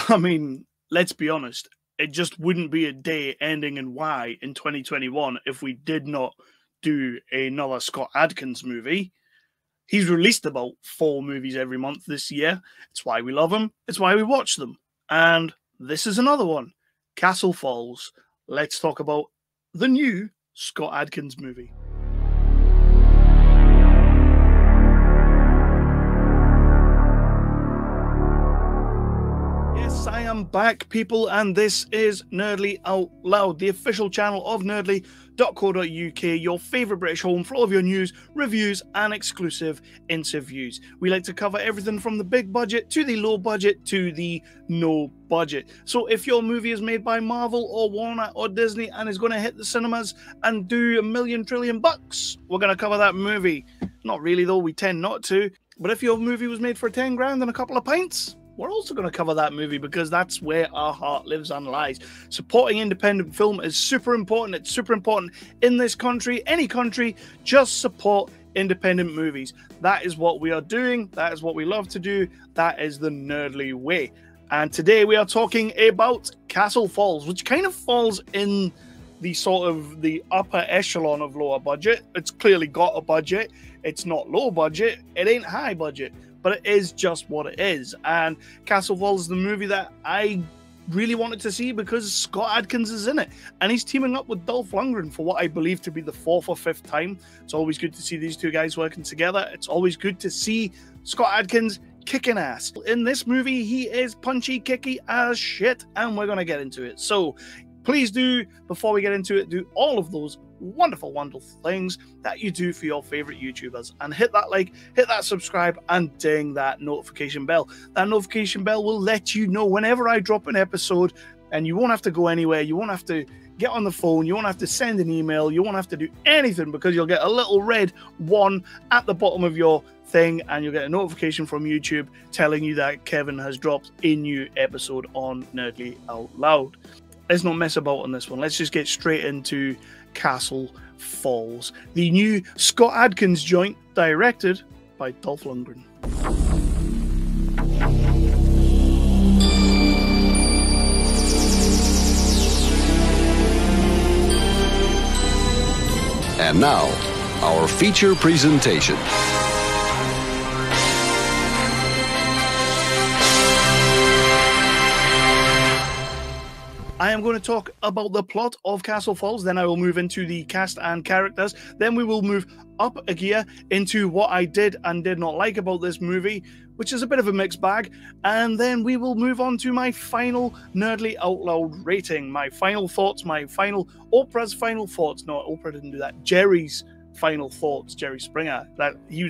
I mean, let's be honest, it just wouldn't be a day ending in Y in 2021 if we did not do another Scott Adkins movie. He's released about 4 movies every month this year. It's why we love him. It's why we watch them. And this is another one, Castle Falls. Let's talk about the new Scott Adkins movie. Yes, I am back, people, and this is Nerdly Out Loud, the official channel of nerdly.co.uk, your favourite British home for all of your news, reviews, and exclusive interviews. We like to cover everything from the big budget to the low budget to the no budget. So if your movie is made by Marvel or Warner or Disney and is going to hit the cinemas and do $1 million trillion bucks, we're going to cover that movie. Not really, though, we tend not to. But if your movie was made for 10 grand and a couple of pints, we're also going to cover that movie because that's where our heart lives and lies. Supporting independent film is super important. It's super important in this country, any country. Just support independent movies. That is what we are doing. That is what we love to do. That is the Nerdly way. And today we are talking about Castle Falls, which kind of falls in the sort of the upper echelon of lower budget. It's clearly got a budget. It's not low budget. It ain't high budget. But it is just what it is. And Castle Falls is the movie that I really wanted to see because Scott Adkins is in it. And he's teaming up with Dolph Lundgren for what I believe to be the 4th or 5th time. It's always good to see these two guys working together. It's always good to see Scott Adkins kicking ass. In this movie, he is punchy, kicky as shit. And we're going to get into it. So please do, before we get into it, do all of those wonderful, wonderful things that you do for your favorite YouTubers, and hit that like, hit that subscribe, and ding that notification bell. That notification bell will let you know whenever I drop an episode, and you won't have to go anywhere. You won't have to get on the phone. You won't have to send an email. You won't have to do anything because you'll get a little red 1 at the bottom of your thing, and you'll get a notification from YouTube telling you that Kevin has dropped a new episode on Nerdly Out Loud. Let's not mess about on this one. Let's just get straight into Castle Falls, the new Scott Adkins joint, directed by Dolph Lundgren. And now, our feature presentation. I am going to talk about the plot of Castle Falls, then I will move into the cast and characters, then we will move up a gear into what I did and did not like about this movie, which is a bit of a mixed bag, and then we will move on to my final Nerdly Out Loud rating, my final thoughts, my final, Oprah's final thoughts. No, Oprah didn't do that. Jerry's final thoughts, Jerry Springer. That he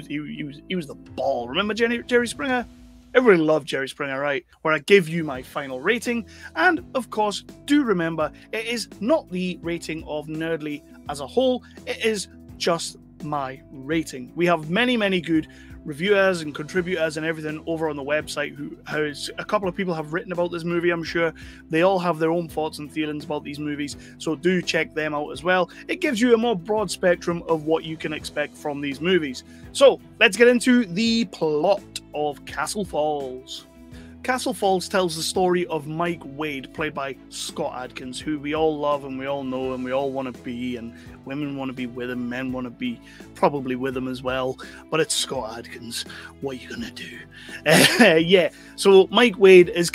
was the ball. Remember Jerry Springer? Everybody loved Jerry Springer, right? Where I give you my final rating. And, of course, do remember, it is not the rating of Nerdly as a whole. It is just my rating. We have many, many good reviewers and contributors and everything over on the website who has a couple of people have written about this movie. I'm sure they all have their own thoughts and feelings about these movies, so do check them out as well. It gives you a more broad spectrum of what you can expect from these movies. So let's get into the plot of Castle Falls. Castle Falls tells the story of Mike Wade, played by Scott Adkins, who we all love and we all know and we all want to be, and women want to be with him, men want to be probably with him as well, but it's Scott Adkins. What are you going to do? Yeah, so Mike Wade is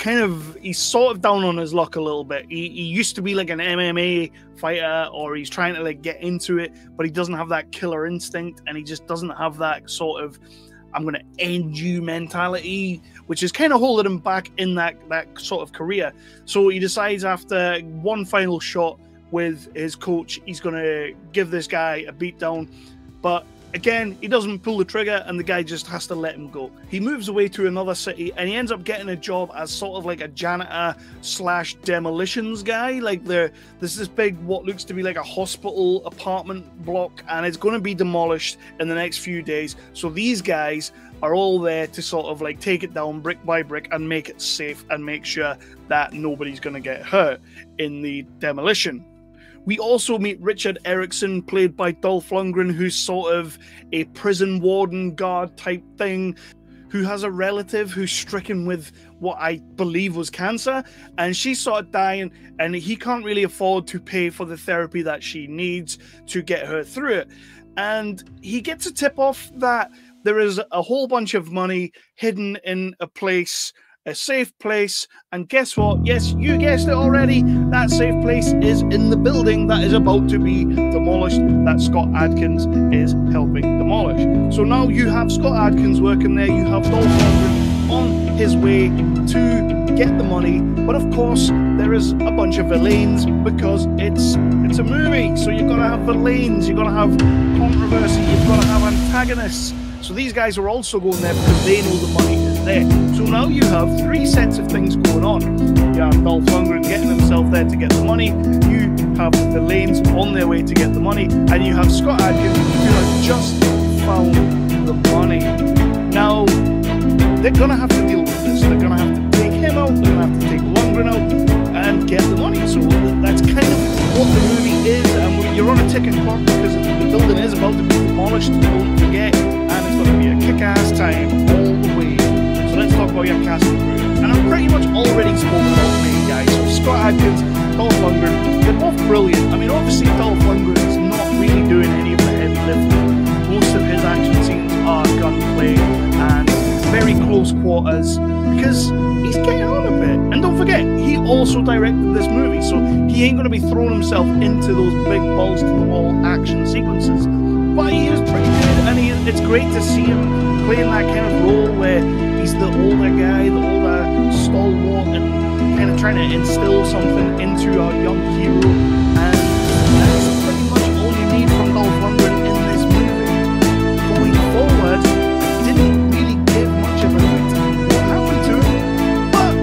he's sort of down on his luck a little bit. He used to be like an MMA fighter, or he's trying to like get into it, but he doesn't have that killer instinct, and he just doesn't have that sort of I'm going to end you mentality, which is kind of holding him back in that sort of career. So he decides after one final shot with his coach, he's going to give this guy a beatdown. But again, he doesn't pull the trigger and the guy just has to let him go. He moves away to another city and he ends up getting a job as sort of like a janitor slash demolitions guy. Like there's this big, what looks to be like a hospital apartment block, and it's going to be demolished in the next few days. So these guys are all there to sort of like take it down brick by brick and make it safe and make sure that nobody's going to get hurt in the demolition. We also meet Richard Erickson, played by Dolph Lundgren, who's sort of a prison warden guard type thing, who has a relative who's stricken with what I believe was cancer, and she's sort of dying, and he can't really afford to pay for the therapy that she needs to get her through it. And he gets a tip off that there is a whole bunch of money hidden in a place, a safe place, and guess what? Yes, you guessed it already. That safe place is in the building that is about to be demolished, that Scott Adkins is helping demolish. So now you have Scott Adkins working there, you have Dolph Lundgren on his way to get the money, but of course there is a bunch of villains because it's a movie, so you've got to have villains, you've got to have controversy, you've got to have antagonists. So these guys are also going there because they know the money is there. So now you have three sets of things going on. You have Dolph Lundgren getting himself there to get the money, you have the lanes on their way to get the money, and you have Scott Adkins who has just found the money. Now, they're going to have to deal with this. They're going to have to take him out, they're going to have to take Lundgren out and get the money. So that's kind of what the movie is, and you're on a ticking clock because the building is about to be demolished, don't forget. It's going to be a kick-ass time all the way. So let's talk about your cast and crew. And I've pretty much already spoken about the main guys. So Scott Adkins, Dolph Lundgren, they're both brilliant. I mean, obviously Dolph Lundgren is not really doing any of the heavy lifting. Most of his action scenes are gunplay and very close quarters because he's getting on a bit. And don't forget, he also directed this movie, so he ain't going to be throwing himself into those big balls-to-the-wall action sequences. But he is pretty good, and it's great to see him playing that kind of role where he's the older guy, the older stalwart, and kind of trying to instill something into our young hero. And that's pretty much all you need from Dolph Lundgren in this movie. Going forward, didn't really give much of a hint what happened to him, but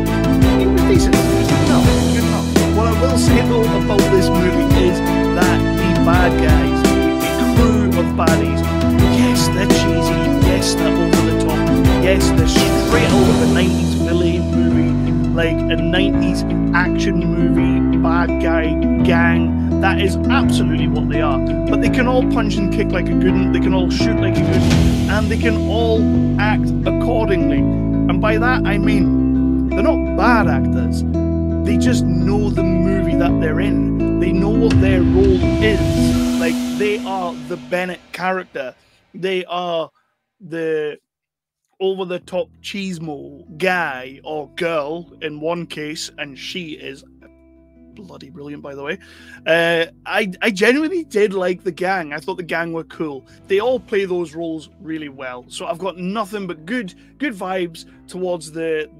he was decent. He was good enough. Good enough. What I will say though about this movie is that the bad guys, of baddies, yes, they're cheesy, yes, they're over the top, yes, they're straight out of a 90s villain movie, like a 90s action movie, bad guy gang. That is absolutely what they are. But they can all punch and kick like a good one, they can all shoot like a good one, and they can all act accordingly. And by that I mean they're not bad actors, they just know the movie that they're in, they know what their role is. Like, they are the Bennett character. They are the over-the-top cheesemo guy or girl in one case, and she is bloody brilliant, by the way. I genuinely did like the gang. I thought the gang were cool. They all play those roles really well. So I've got nothing but good vibes towards the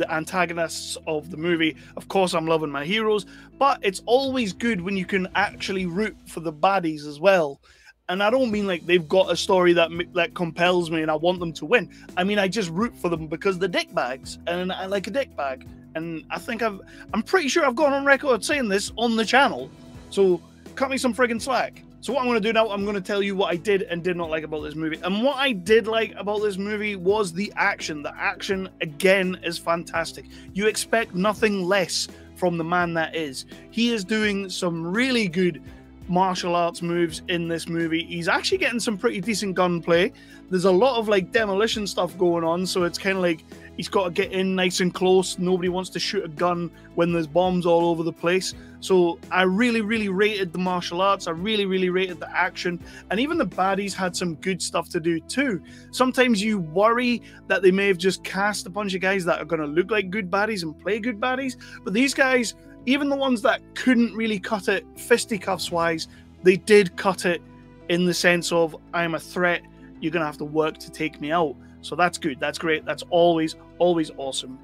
antagonists of the movie. Of course, I'm loving my heroes, but it's always good when you can actually root for the baddies as well. And I don't mean like they've got a story that compels me and I want them to win. I mean, I just root for them because they're dickbags, and I like a dickbag. And I think I'm pretty sure I've gone on record saying this on the channel. So cut me some friggin' slack. So what I'm going to do now, I'm going to tell you what I did and did not like about this movie. And what I did like about this movie was the action. The action, again, is fantastic. You expect nothing less from the man that is. He is doing some really good martial arts moves in this movie. He's actually getting some pretty decent gunplay. There's a lot of like demolition stuff going on, so it's kind of like he's got to get in nice and close. Nobody wants to shoot a gun when there's bombs all over the place. So I really rated the martial arts. I really rated the action, and even the baddies had some good stuff to do too. Sometimes you worry that they may have just cast a bunch of guys that are going to look like good baddies and play good baddies, but these guys, even the ones that couldn't really cut it fisticuffs wise, they did cut it in the sense of, I'm a threat, you're going to have to work to take me out. So that's good, that's great, that's always awesome.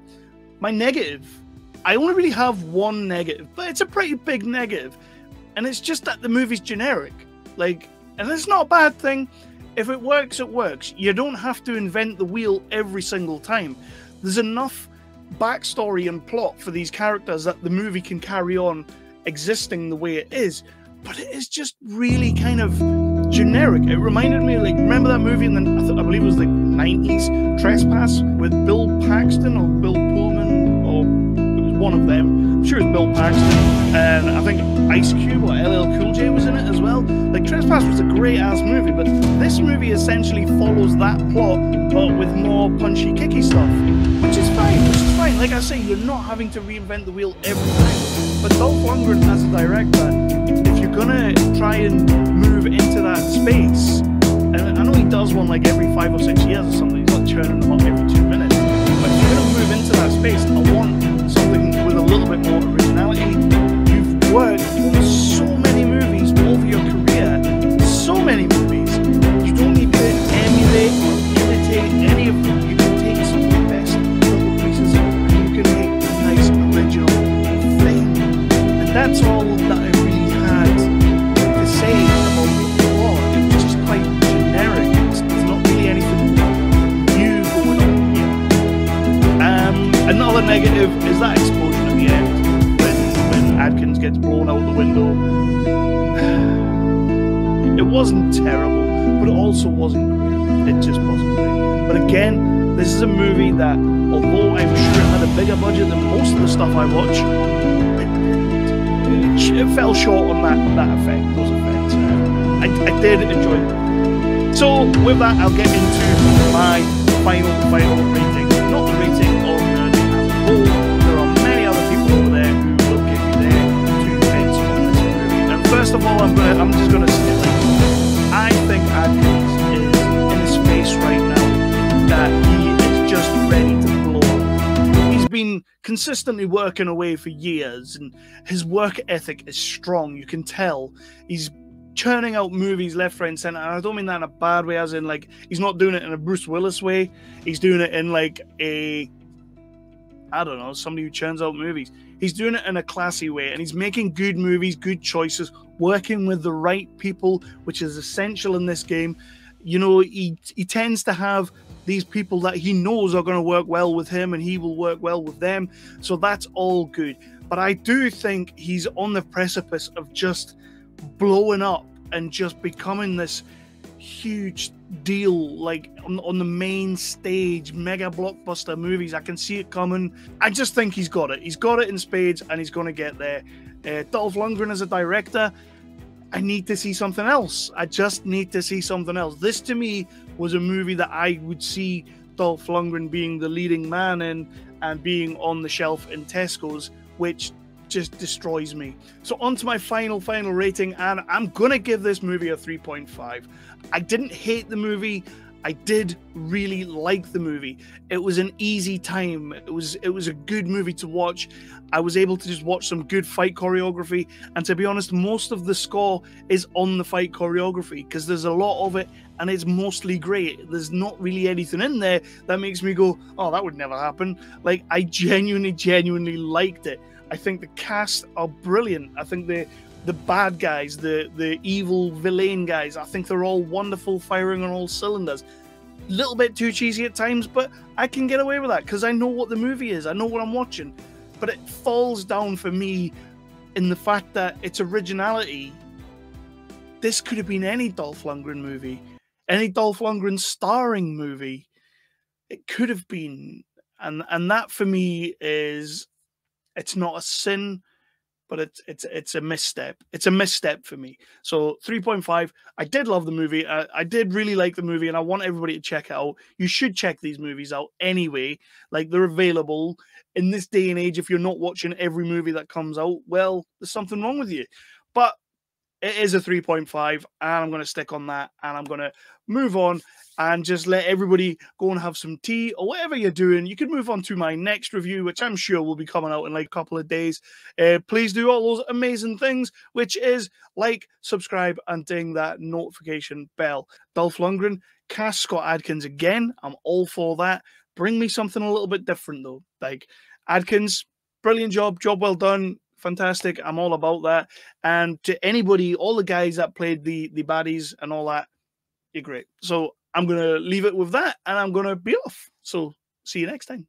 My negative, I only really have one negative, but it's a pretty big negative. And it's just that the movie's generic. Like, and it's not a bad thing. If it works, it works. You don't have to invent the wheel every single time. There's enough backstory and plot for these characters that the movie can carry on existing the way it is, but it is just really kind of generic. It reminded me, like, remember that movie in the, I believe it was like 90s, Trespass, with Bill Paxton or Bill Pullman, or it was one of them. I'm sure it was Bill Paxton, and I think Ice Cube or LL Cool J was in it as well. Like, Trespass was a great ass movie, but this movie essentially follows that plot, but with more punchy kicky stuff, which is fine. like I say, you're not having to reinvent the wheel every time. But Dolph Lundgren as a director, if you're gonna try and move into that space, and I know he does one like every 5 or 6 years or something, he's not churning them out every 2 minutes, but if you're gonna move into that space, I want something with a little bit more originality. You've worked on so many movies over your career, so many movies, you don't need to emulate or imitate any of them. You can take some of the best little pieces and you can make a nice original thing. And that's all that I really had to say about the plot. It was just quite generic. There's not really anything new going on here. Another negative is that explosion at the end when Adkins gets blown out the window. It wasn't terrible, but it also wasn't great. It just wasn't great. But again, this is a movie that, although I'm sure it had a bigger budget than most of the stuff I watch, it fell short on those effects. I did enjoy it. So with that, I'll get into my final rating. Not the rating of Nerdy as a whole. There are many other people over there who will give you their 2 cents on this movie. And first of all, I'm just gonna say, I think Adkins is in a space right now that he is just ready to blow up. He's been consistently working away for years, and his work ethic is strong. You can tell he's churning out movies left, right, and center. And I don't mean that in a bad way, as in like he's not doing it in a Bruce Willis way. He's doing it in like somebody who churns out movies. He's doing it in a classy way, and he's making good movies, good choices, working with the right people, which is essential in this game. You know, he tends to have these people that he knows are going to work well with him, and he will work well with them. So that's all good. But I do think he's on the precipice of just blowing up and just becoming this huge deal, like on the main stage, mega blockbuster movies. I can see it coming. I just think he's got it. He's got it in spades, and he's going to get there. Dolph Lundgren as a director, I need to see something else. I just need to see something else. This to me was a movie that I would see Dolph Lundgren being the leading man in and being on the shelf in Tesco's, which just destroys me. So on to my final rating, and I'm gonna give this movie a 3.5. I didn't hate the movie. I did really like the movie. It was an easy time. It was a good movie to watch. I was able to just watch some good fight choreography, and to be honest, most of the score is on the fight choreography because there's a lot of it and it's mostly great. There's not really anything in there that makes me go, oh, that would never happen. Like, I genuinely liked it. I think the cast are brilliant. I think the bad guys, the evil villain guys, I think they're all wonderful, firing on all cylinders. A little bit too cheesy at times, but I can get away with that because I know what the movie is. I know what I'm watching. But it falls down for me in the fact that it's originality. This could have been any Dolph Lundgren movie, any Dolph Lundgren starring movie. It could have been. And that for me is, it's not a sin, but it's a misstep. It's a misstep for me. So 3.5. I did love the movie. I did really like the movie, and I want everybody to check it out. You should check these movies out anyway. Like, they're available in this day and age. If you're not watching every movie that comes out, well, there's something wrong with you. But it is a 3.5, and I'm going to stick on that, and I'm going to move on and just let everybody go and have some tea or whatever you're doing. You can move on to my next review, which I'm sure will be coming out in like a couple of days. Please do all those amazing things, which is like, subscribe, and ding that notification bell. Dolph Lundgren, cast Scott Adkins again. I'm all for that. Bring me something a little bit different, though. Like, Adkins, brilliant job well done. Fantastic. I'm all about that. And to anybody, all the guys that played the baddies and all that, you're great. So I'm going to leave it with that, and I'm going to be off. So see you next time.